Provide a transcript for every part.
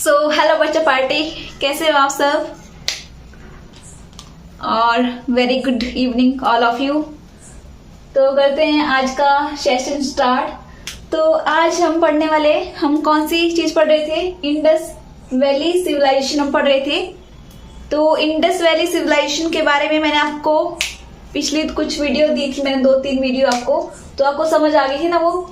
Hello बच्चा party, कैसे हो आप सब? और very good evening all of you. तो करते हैं आज का सेशन स्टार्ट। तो आज हम पढ़ने वाले, हम कौन सी चीज पढ़ रहे थे? इंडस वैली सिविलाइजेशन हम पढ़ रहे थे। तो इंडस वैली सिविलाइजेशन के बारे में मैंने आपको पिछली कुछ वीडियो दी थी, मैंने 2-3 वीडियो आपको, तो आपको समझ आ गई थी ना वो।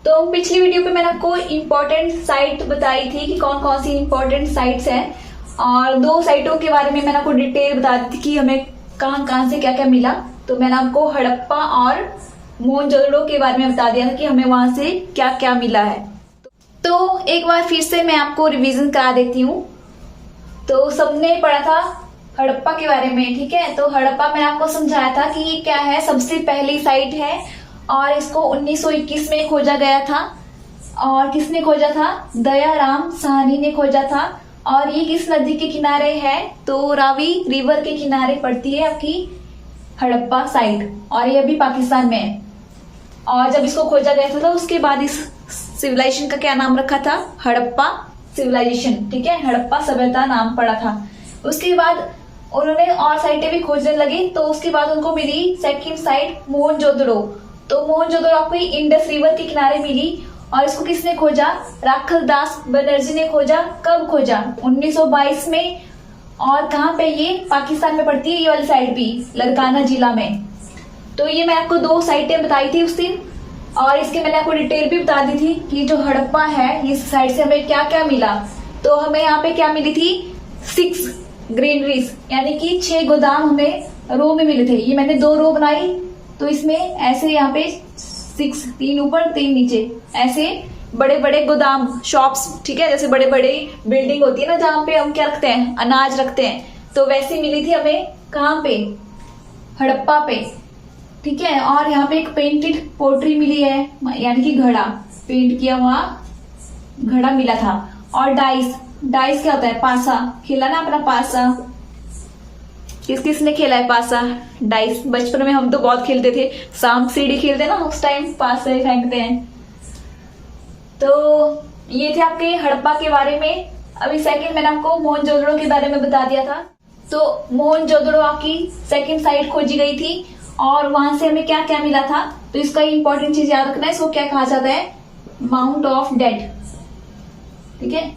तो पिछली वीडियो पे मैंने आपको इम्पोर्टेंट साइट बताई थी कि कौन कौन सी इम्पोर्टेंट साइट्स हैं, और 2 साइटों के बारे में मैंने आपको डिटेल बता दी थी कि हमें कहाँ कहाँ से क्या क्या मिला। तो मैंने आपको हड़प्पा और मोहनजोदड़ो के बारे में बता दिया था कि हमें वहां से क्या क्या मिला है। तो एक बार फिर से मैं आपको रिवीजन करा देती हूँ। तो सबने पढ़ा था हड़प्पा के बारे में, ठीक है। तो हड़प्पा मैंने आपको समझाया था कि ये क्या है, सबसे पहली साइट है और इसको 1921 में खोजा गया था। और किसने खोजा था? दयाराम साहनी ने खोजा था। और ये किस नदी के किनारे है? तो रावी रिवर के किनारे पड़ती है आपकी हड़प्पा साइट, और ये अभी पाकिस्तान में है। और जब इसको खोजा गया था तो उसके बाद इस सिविलाइजेशन का क्या नाम रखा था? हड़प्पा सिविलाइजेशन, ठीक है। हड़प्पा सभ्यता नाम पड़ा था। उसके बाद उन्होंने और साइटें भी खोजने लगी, तो उसके बाद उनको मिली सेकंड साइट मोहनजोदड़ो। तो मोहनजोदड़ो आपको इंडस रिवर के किनारे मिली, और इसको किसने खोजा? राखल दास बनर्जी ने खोजा। कब खोजा? 1922 में। और कहाँ पे? ये पाकिस्तान में पड़ती है, ये वाली साइड भी, लड़काना जिला में। तो ये मैं आपको 2 साइटें बताई थी उस दिन, और इसके मैंने आपको डिटेल भी बता दी थी कि जो हड़प्पा है इस साइड से हमें क्या क्या मिला। तो हमें यहाँ पे क्या मिली थी? 6 ग्रेनरीज, यानी कि 6 गोदाम हमें रो में मिले थे। ये मैंने 2 रो बनाई, तो इसमें ऐसे यहाँ पे 6, 3 ऊपर 3 नीचे, ऐसे बड़े बड़े गोदाम शॉप्स, ठीक है। जैसे बड़े बड़े बिल्डिंग होती है ना, जहाँ पे हम क्या रखते हैं? अनाज रखते हैं। तो वैसी मिली थी हमें कहाँ पे? हड़प्पा पे, ठीक है। और यहाँ पे एक पेंटेड पोट्री मिली है, यानी कि घड़ा, पेंट किया हुआ घड़ा मिला था। और डाइस, डाइस क्या होता है? पासा, खेला ना अपना पासा? किस किस ने खेला है पासा, डाइस? बचपन में हम तो बहुत खेलते थे, सांप सीढ़ी खेलते ना, उस टाइम पासे फेंकते हैं। तो ये थे आपके हड़प्पा के बारे में। अभी सेकंड मैंने आपको मोहनजोदड़ो के बारे में बता दिया था। तो मोहनजोदड़ो आपकी सेकंड साइट खोजी गई थी, और वहां से हमें क्या क्या मिला था? तो इसका इंपॉर्टेंट चीज याद रखना है, इसको क्या कहा जाता है? माउंट ऑफ डेड, ठीक है।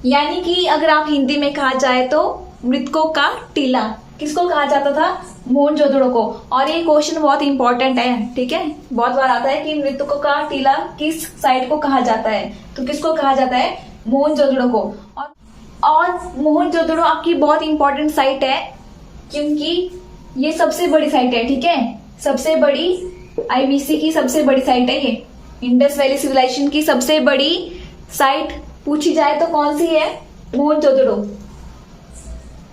यानी कि अगर आप हिंदी में कहा जाए तो मृतकों का टीला। किसको कहा जाता था? मोहनजोदड़ो को। और ये क्वेश्चन बहुत इंपॉर्टेंट है, ठीक है। बहुत बार आता है कि मृतकों का टीला किस साइट को कहा जाता है? तो किसको कहा जाता है? मोहनजोदड़ो को। और मोहनजोदड़ो आपकी बहुत इंपॉर्टेंट साइट है, क्योंकि ये सबसे बड़ी साइट है, ठीक है। सबसे बड़ी IBC की सबसे बड़ी साइट है ये। इंडस वैली सिविलाइजेशन की सबसे बड़ी साइट पूछी जाए तो कौन सी है? मोहनजोदड़ो।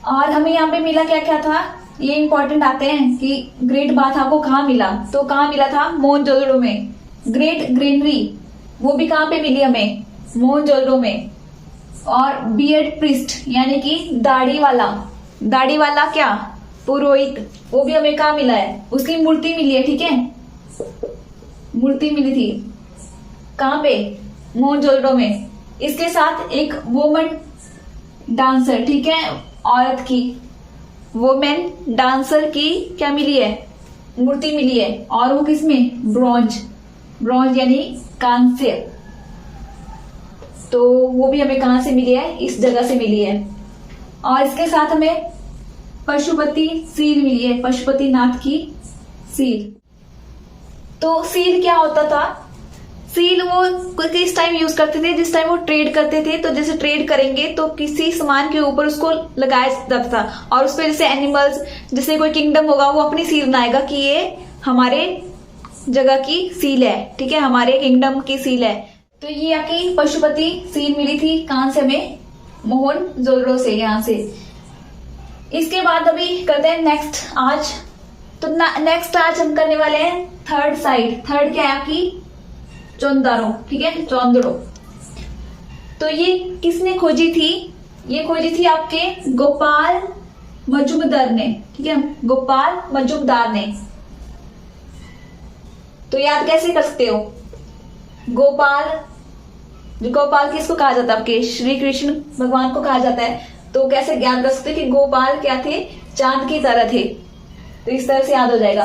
और हमें यहाँ पे मिला क्या क्या था? ये इंपॉर्टेंट आते हैं कि ग्रेट बाथ आपको कहाँ मिला? तो कहाँ मिला था? मोहनजोदड़ो में। ग्रेट ग्रेनरी, वो भी कहाँ पे मिली हमें? मोहनजोदड़ो में। और बियर्ड प्रिस्ट, यानी कि दाढ़ी वाला, दाढ़ी वाला क्या? पुरोहित, वो भी हमें कहाँ मिला है? उसकी मूर्ति मिली है, ठीक है। मूर्ति मिली थी कहाँ पे? मोहनजोदड़ो में। इसके साथ एक वुमन डांसर, ठीक है, औरत की, वुमेन डांसर की क्या मिली है? मूर्ति मिली है। और वो किसमें? ब्रॉन्ज, ब्रॉन्ज यानी कांस्य। तो वो भी हमें कहां से मिली है? इस जगह से मिली है। और इसके साथ हमें पशुपति सील मिली है, पशुपति नाथ की सील। तो सील क्या होता था? सील वो किस टाइम यूज करते थे? जिस टाइम वो ट्रेड करते थे। तो जैसे ट्रेड करेंगे तो किसी सामान के ऊपर उसको लगाया जाता था, और उस पर जैसे एनिमल्स, जैसे कोई किंगडम होगा, वो अपनी सील बनाएगा कि ये हमारे जगह की सील है, ठीक है, हमारे किंगडम की सील है। तो ये आपकी पशुपति सील मिली थी कहां से हमें? मोहनजोदड़ो से, यहां से। इसके बाद अभी करते हैं नेक्स्ट आज। तो नेक्स्ट आज हम करने वाले हैं थर्ड साइड। थर्ड क्या है आपकी? चौंदारो, ठीक है, चौंदड़ो। तो ये किसने खोजी थी? ये खोजी थी आपके गोपाल मजुमदार ने, ठीक है, गोपाल मजुमदार ने। तो याद कैसे कर सकते हो? गोपाल जो गोपाल किसको कहा जाता है, आपके श्री कृष्ण भगवान को कहा जाता है। तो कैसे ज्ञान कर सकते कि गोपाल क्या थे, चांद की तरह थे। तो इस तरह से याद हो जाएगा।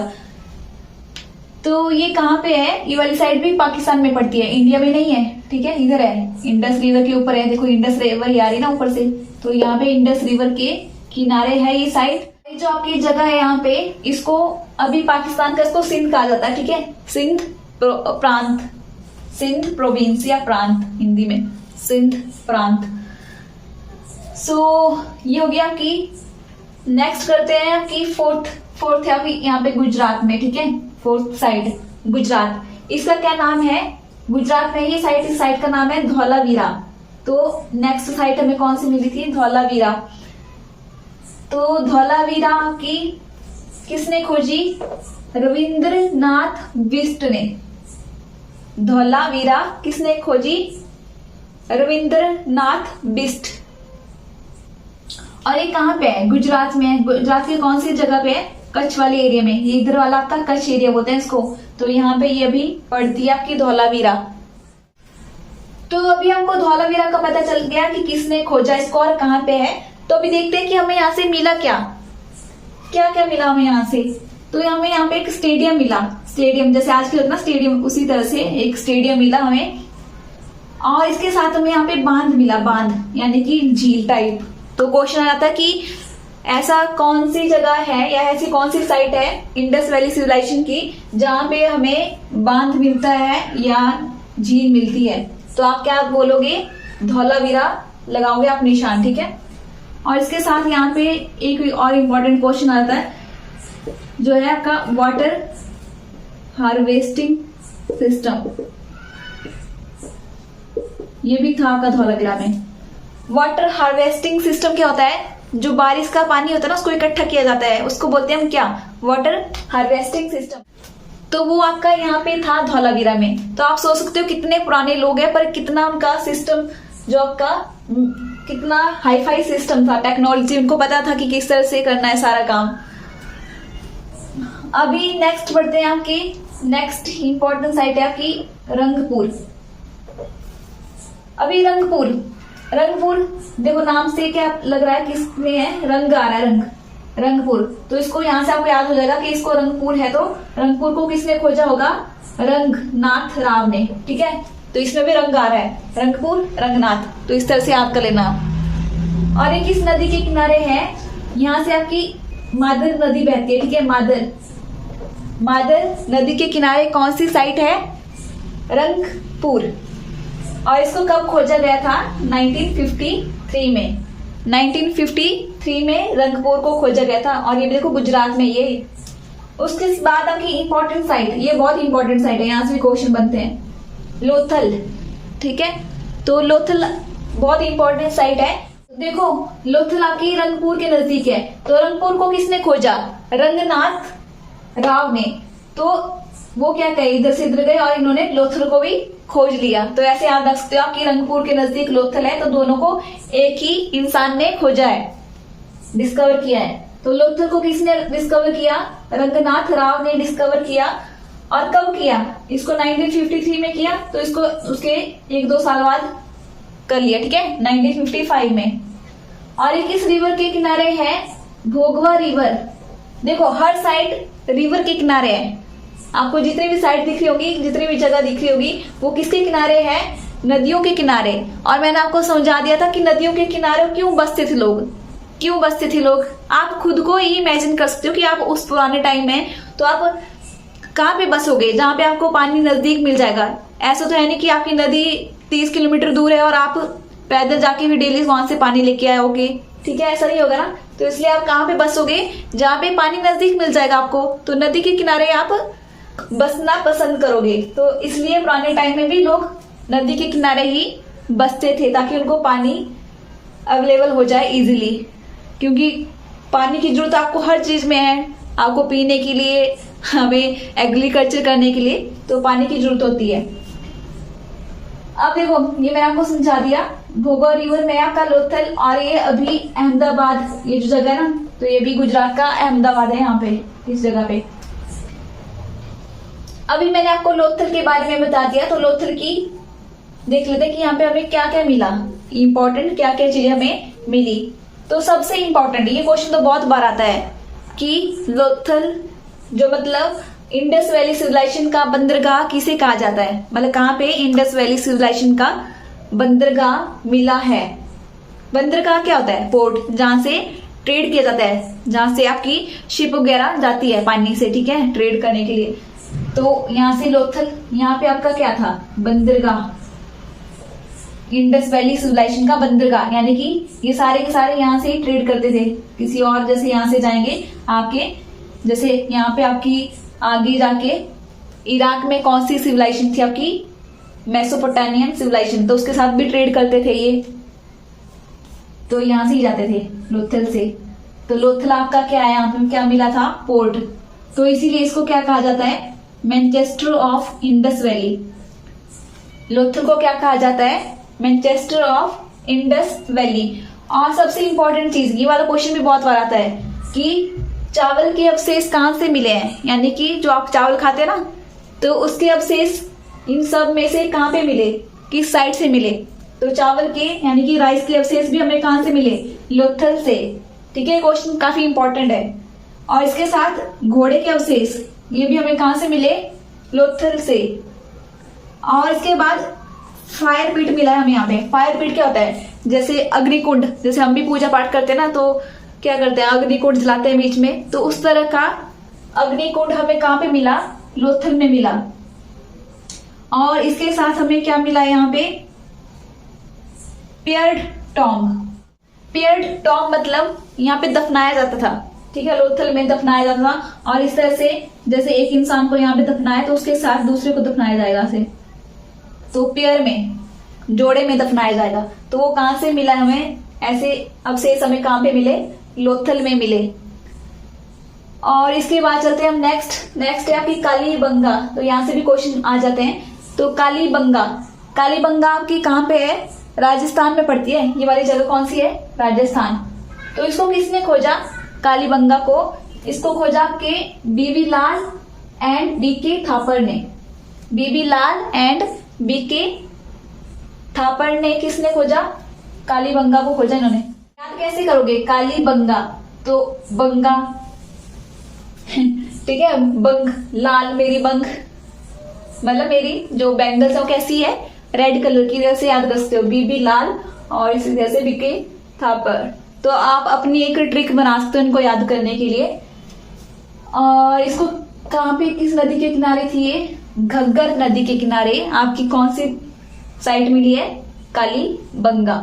तो ये कहाँ पे है, ये वाली साइड भी पाकिस्तान में पड़ती है, इंडिया में नहीं है, ठीक है, इधर है, इंडस रिवर के ऊपर है। देखो इंडस रिवर ही आ रही है ना ऊपर से, तो यहाँ पे इंडस रिवर के किनारे है ये साइड। जो आपकी जगह है यहाँ पे, इसको अभी पाकिस्तान का इसको सिंध कहा जाता है, ठीक है, सिंध प्रांत, सिंध प्रोविंस या प्रांत हिंदी में, सिंध प्रांत। सो ये हो गया आपकी। नेक्स्ट करते हैं आपकी फोर्थ है आपकी यहाँ पे गुजरात में, ठीक है, फोर्थ साइड गुजरात। इसका क्या नाम है, गुजरात में ये साइड, इस साइड का नाम है धौलावीरा। तो नेक्स्ट साइड हमें कौन सी मिली थी, धौलावीरा। तो धौलावीरा की किसने खोजी, रविंद्रनाथ बिष्ट ने। धौलावीरा किसने खोजी, रविंद्रनाथ बिष्ट। और ये कहाँ पे है, गुजरात में है। गुजरात की कौन सी जगह पे है, कच्छ वाले एरिया में। ये इधर वाला आपका कच्छ एरिया बोलते हैं इसको। तो यहाँ पे ये अभी पड़ती है आपकी धौलावीरा। तो अभी हमको धौलावीरा का पता चल गया कि किसने खोजा इसको और कहाँ पे है। तो अभी देखते हैं कि हमें यहाँ से मिला क्या क्या मिला हमें यहाँ से। तो हमें यहाँ पे एक स्टेडियम मिला, स्टेडियम जैसे आज के होता ना स्टेडियम, उसी तरह से एक स्टेडियम मिला हमें। और इसके साथ हमें यहाँ पे बांध मिला, बांध यानी कि झील टाइप। तो क्वेश्चन आ जाता है कि ऐसा कौन सी जगह है या ऐसी कौन सी साइट है इंडस वैली सिविलाइजेशन की जहां पे हमें बांध मिलता है या झील मिलती है। तो आप क्या बोलोगे, धौलावीरा लगाओगे आप निशान, ठीक है। और इसके साथ यहाँ पे एक और इम्पोर्टेंट क्वेश्चन आता है जो है आपका वाटर हार्वेस्टिंग सिस्टम। ये भी था आपका धौलावीरा में। वाटर हार्वेस्टिंग सिस्टम क्या होता है, जो बारिश का पानी होता है ना उसको इकट्ठा किया जाता है, उसको बोलते हैं हम क्या, वाटर हार्वेस्टिंग सिस्टम। तो वो आपका यहाँ पे था धौलावीरा में। तो आप सोच सकते हो कितने पुराने लोग हैं, पर कितना उनका सिस्टम जो आपका कितना हाई फाई सिस्टम था, टेक्नोलॉजी, उनको पता था कि किस तरह से करना है सारा काम। अभी नेक्स्ट बढ़ते हैं आपकी, नेक्स्ट इंपॉर्टेंट साइट है आपकी रंगपुर। अभी रंगपुर देखो नाम से क्या लग रहा है, किसमें है, रंग आ रहा है, रंगपुर। तो इसको यहाँ से आपको याद हो जाएगा कि इसको रंगपुर है। तो रंगपुर को किसने खोजा होगा, रंगनाथ राव ने, ठीक है। तो इसमें भी रंग आ रहा है, रंगपुर रंगनाथ। तो इस तरह से याद कर लेना। और ये किस नदी के किनारे है, यहाँ से आपकी मादर नदी बहती है, ठीक है, मादर नदी के किनारे कौन सी साइट है, रंगपुर। और इसको कब खोजा गया था, 1953 में। 1953 में रंगपुर को खोजा गया था। और ये देखो गुजरात में ये। उसके बाद आपकी इंपॉर्टेंट साइट, ये बहुत इंपॉर्टेंट साइट है, यहाँ से भी क्वेश्चन बनते हैं, लोथल, ठीक है। तो लोथल बहुत इंपॉर्टेंट साइट है। देखो लोथल आपकी रंगपुर के नजदीक है। तो रंगपुर को किसने खोजा, रंगनाथ राव ने। तो वो क्या कहे, इधर से इधर गए और इन्होंने लोथल को भी खोज लिया। तो ऐसे याद रख सकते हो आपकी रंगपुर के नजदीक लोथल है। तो दोनों को एक ही इंसान ने खोजा है, डिस्कवर किया है। तो लोथल को किसने डिस्कवर किया, रंगनाथ राव ने डिस्कवर किया। और कब किया, इसको 1953 में किया। तो इसको उसके 1-2 साल बाद कर लिया, ठीक है, 1955 में। और ये किस रिवर के किनारे है, भोगवा रिवर। देखो हर साइड रिवर के किनारे है। आपको जितनी भी साइड दिख रही होगी, जितनी भी जगह दिख रही होगी, वो किसके किनारे है, नदियों के किनारे। और मैंने आपको समझा दिया था कि नदियों के किनारे क्यों बसते थे लोग, आप खुद को ही इमेजिन कर सकते हो कि आप उस पुराने टाइम में, तो आप कहाँ पे बसोगे, जहाँ पे आपको पानी नजदीक मिल जाएगा। ऐसा तो है नहीं कि आपकी नदी 30 किलोमीटर दूर है और आप पैदल जाके भी डेली वहां से पानी लेके आओगे, ठीक है, ऐसा नहीं होगा ना। तो इसलिए आप कहाँ पे बसोगे, जहाँ पे पानी नजदीक मिल जाएगा आपको। तो नदी के किनारे आप बसना पसंद करोगे। तो इसलिए पुराने टाइम में भी लोग नदी के किनारे ही बसते थे, ताकि उनको पानी अवेलेबल हो जाए इजीली। क्योंकि पानी की जरूरत आपको हर चीज में है, आपको पीने के लिए, हमें एग्रीकल्चर करने के लिए, तो पानी की जरूरत होती है। अब देखो ये मैंने आपको समझा दिया, भोगवा रिवर में आपका लोथल। और ये अभी अहमदाबाद, ये जो जगह है ना, तो ये भी गुजरात का अहमदाबाद है, यहाँ पे इस जगह पे। अभी मैंने आपको लोथल के बारे में बता दिया। तो लोथल की देख लेते हैं कि यहाँ पे हमें क्या क्या मिला, इंपॉर्टेंट क्या क्या चीजें हमें मिली। तो सबसे इंपॉर्टेंट, ये क्वेश्चन तो बहुत बार आता है कि लोथल जो मतलब इंडस वैली सिविलाइजेशन का बंदरगाह किसे कहा जाता है, मतलब कहाँ पे इंडस वैली सिविलाइजेशन का बंदरगाह मिला है। बंदरगाह क्या होता है? पोर्ट, जहां से ट्रेड किया जाता है, जहां से आपकी शिप वगैरह जाती है पानी से, ठीक है, ट्रेड करने के लिए। तो यहाँ से लोथल, यहाँ पे आपका क्या था? बंदरगाह, इंडस वैली सिविलाइजेशन का बंदरगाह, यानी कि ये सारे के सारे यहाँ से ही ट्रेड करते थे। किसी और जैसे यहाँ से जाएंगे आपके, जैसे यहाँ पे आपकी आगे जाके इराक में कौन सी सिविलाइजेशन थी आपकी? मेसोपोटामियन सिविलाइजेशन, तो उसके साथ भी ट्रेड करते थे ये, तो यहाँ से ही जाते थे लोथल से। तो लोथल आपका क्या है? यहाँ पे क्या मिला था? पोर्ट। तो इसीलिए इसको क्या कहा जाता है? Manchester of Indus valley. Lothal को क्या कहा जाता है? Manchester of Indus valley. और सबसे इंपॉर्टेंट चीज, ये वाला क्वेश्चन भी बहुत बार आता है कि चावल के अवशेष कहाँ से मिले हैं, यानी कि जो आप चावल खाते हैं ना, तो उसके अवशेष इन सब में से कहाँ पे मिले, किस साइड से मिले? तो चावल के यानी कि राइस के अवशेष भी हमें कहाँ से मिले? लोथल से, ठीक है। क्वेश्चन काफी इंपॉर्टेंट है। और इसके साथ घोड़े के अवशेष, ये भी हमें कहाँ से मिले? लोथल से। और इसके बाद फायर पिट मिला है हमें यहाँ पे। फायर पिट क्या होता है? जैसे अग्निकुंड, जैसे हम भी पूजा पाठ करते हैं ना, तो क्या करते हैं? अग्निकुंड जलाते हैं बीच में, तो उस तरह का अग्निकुंड हमें कहाँ पे मिला? लोथल में मिला। और इसके साथ हमें क्या मिला यहाँ पे? Peered tomb. पियर्ड टॉम्ब मतलब यहाँ पे दफनाया जाता था, ठीक है, लोथल में दफनाया जाता था। और इस तरह से जैसे एक इंसान को यहाँ पे दफनाया तो उसके साथ दूसरे को दफनाया जाएगा ऐसे, तो पेयर में, जोड़े में दफनाया जाएगा। तो वो कहाँ से मिला हमें? ऐसे अवशेष हमें कहाँ पे मिले? लोथल में मिले। और इसके बाद चलते हैं हम नेक्स्ट है आपकी कालीबंगा। तो यहाँ से भी क्वेश्चन आ जाते हैं। तो कालीबंगा आपकी कहाँ पे है? राजस्थान में पड़ती है। ये वाली जगह कौन सी है? राजस्थान। तो इसको किसने खोजा? कालीबंगा को इसको खोजा के बीबी लाल एंड बीके थापर ने। बीबी लाल एंड बीके थापर ने किसने खोजा? कालीबंगा को खोजा इन्होंने। याद कैसे करोगे? कालीबंगा, तो बंगा ठीक है, बंग, लाल, मेरी बंग मतलब मेरी जो बैंगल्स है वो कैसी है? रेड कलर की, जैसे याद कर सकते हो बीबी लाल और इसी जैसे बीके थापर। तो आप अपनी एक ट्रिक बना सकते हो इनको याद करने के लिए। और इसको कहाँ पे, किस नदी के किनारे थी ये? घग्गर नदी के किनारे आपकी कौन सी साइट मिली है? कालीबंगा।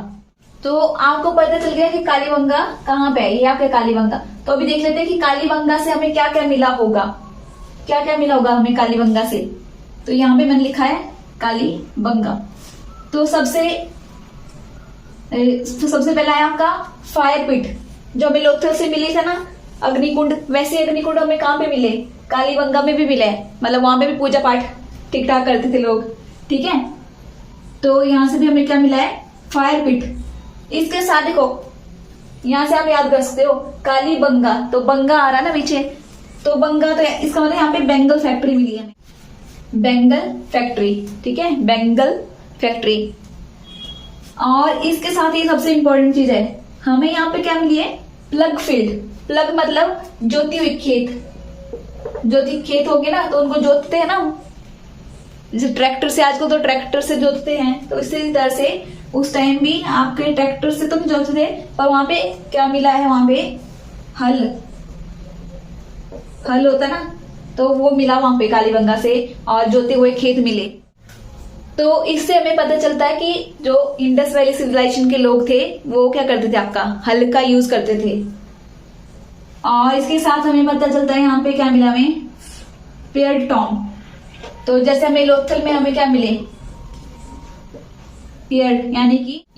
तो आपको पता चल गया कि कालीबंगा कहाँ पे है, ये आपका कालीबंगा। तो अभी देख लेते हैं कि कालीबंगा से हमें क्या क्या मिला होगा, क्या क्या मिला होगा हमें कालीबंगा से। तो यहाँ पे मैंने लिखा है कालीबंगा। तो सबसे पहला है आपका फायर पिट, जो हमें लोथल से मिली था ना, अग्निकुंड। वैसे अग्निकुंड हमें कहाँ पे मिले? कालीबंगा में भी मिले, मतलब वहां पे भी पूजा पाठ ठीक ठाक करते थे लोग, ठीक है। तो यहाँ से भी हमें क्या मिला है? फायर पिट। इसके साथ देखो, यहाँ से आप याद कर सकते हो कालीबंगा, तो बंगा आ रहा है ना पीछे, तो बंगा, तो इसका मतलब यहाँ पे बेंगल फैक्ट्री मिली है, बेंगल फैक्ट्री, ठीक है, बेंगल फैक्ट्री। और इसके साथ ये सबसे इंपॉर्टेंट चीज है, हमें यहाँ पे क्या मिली है? Plug field. प्लग मतलब जोती हुई खेत। जोती खेत होगी ना, तो उनको जोतते हैं ना, जैसे ट्रैक्टर से, आजकल तो ट्रैक्टर से जोतते हैं, तो इसी तरह से उस टाइम भी आपके ट्रैक्टर से तो नहीं जोतते थे, पर वहां पे क्या मिला है? वहां पे हल होता है ना, तो वो मिला वहां पे कालीबंगा से, और जोते हुए खेत मिले। तो इससे हमें पता चलता है कि जो इंडस वैली सिविलाइजेशन के लोग थे वो क्या करते थे? आपका हल का यूज करते थे। और इसके साथ हमें पता चलता है यहाँ पे क्या मिला हमें? Peered tomb. तो जैसे हमें लोथल में हमें क्या मिले? पियर्ड,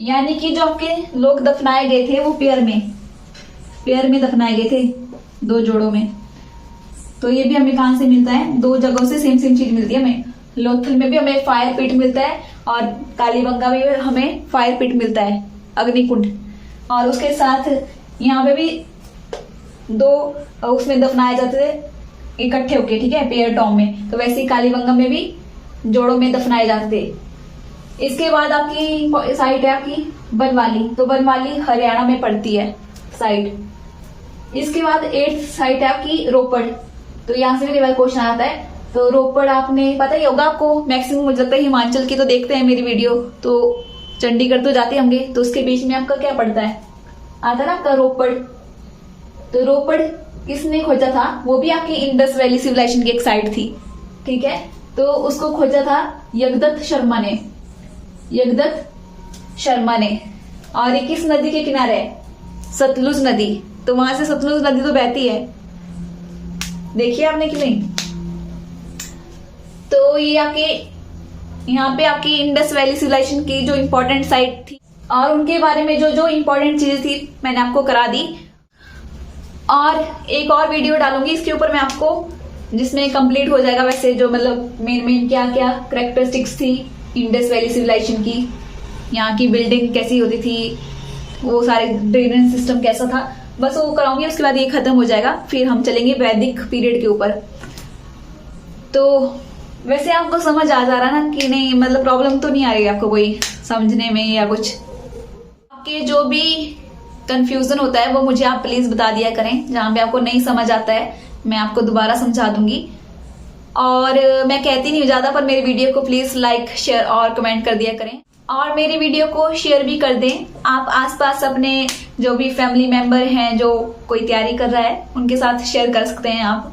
यानी कि जो आपके लोग दफनाए गए थे वो पियर में दफनाए गए थे, 2 जोड़ों में। तो ये भी हमें कहां से मिलता है? 2 जगहों से सेम चीज मिलती है हमें। लोथल में भी हमें फायर पिट मिलता है, और कालीबंगा में भी हमें फायर पिट मिलता है, अग्निकुंड। और उसके साथ यहाँ पे भी 2 उसमें दफनाए जाते थे इकट्ठे होके, ठीक है, पेयर टॉम में। तो वैसे ही कालीबंगा में भी जोड़ों में दफनाए जाते थे। इसके बाद आपकी साइड है आपकी बनवाली, तो बनवाली हरियाणा में पड़ती है साइड। इसके बाद 8th साइड है आपकी रोपड़, तो यहाँ से भी कई बार क्वेश्चन आता है। तो रोपड़ आपने पता ही होगा आपको, मैक्सिमम मुझे लगता है हिमाचल की तो देखते हैं मेरी वीडियो, तो चंडीगढ़ तो जाते होंगे, तो उसके बीच में आपका क्या पड़ता है, आता है ना आपका रोपड़। तो रोपड़ किसने खोजा था, वो भी आपकी इंडस वैली सिविलाइजेशन की एक साइट थी, ठीक है। तो उसको खोजा था यगदत्त शर्मा ने, यगदत्त शर्मा ने। और ये किस नदी के किनारे है, सतलुज नदी, तो वहां से सतलुज नदी तो बहती है, देखिए आपने कि नहीं। तो ये आपके यहाँ पे आपकी इंडस वैली सिविलाइजेशन की जो इंपॉर्टेंट साइट थी और उनके बारे में जो जो इंपॉर्टेंट चीजें थी मैंने आपको करा दी। और एक और वीडियो डालूंगी इसके ऊपर मैं आपको, जिसमें कंप्लीट हो जाएगा वैसे जो मतलब मेन क्या क्या कैरेक्टरिस्टिक्स थी इंडस वैली सिविलाइजेशन की, यहाँ की बिल्डिंग कैसी होती थी, वो सारे ड्रेनेज सिस्टम कैसा था, बस वो कराऊंगी। उसके बाद ये खत्म हो जाएगा, फिर हम चलेंगे वैदिक पीरियड के ऊपर। तो वैसे आपको समझ आ जा रहा ना कि नहीं, मतलब प्रॉब्लम तो नहीं आ रही आपको कोई समझने में या कुछ। आपके जो भी कंफ्यूजन होता है वो मुझे आप प्लीज बता दिया करें, जहां पे आपको नहीं समझ आता है मैं आपको दोबारा समझा दूंगी। और मैं कहती नहीं ज्यादा, पर मेरी वीडियो को प्लीज लाइक शेयर और कमेंट कर दिया करें, और मेरी वीडियो को शेयर भी कर दें। आप आसपास अपने जो भी फैमिली मेंबर हैं जो कोई तैयारी कर रहा है उनके साथ शेयर कर सकते हैं आप,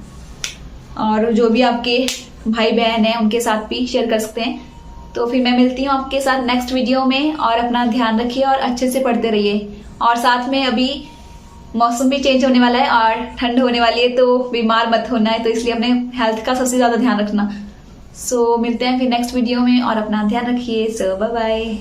और जो भी आपके भाई बहन हैं उनके साथ भी शेयर कर सकते हैं। तो फिर मैं मिलती हूँ आपके साथ नेक्स्ट वीडियो में, और अपना ध्यान रखिए और अच्छे से पढ़ते रहिए। और साथ में अभी मौसम भी चेंज होने वाला है और ठंड होने वाली है, तो बीमार मत होना है, तो इसलिए अपने हेल्थ का सबसे ज्यादा ध्यान रखना। सो मिलते हैं फिर नेक्स्ट वीडियो में, और अपना ध्यान रखिए। सो बाय बाय।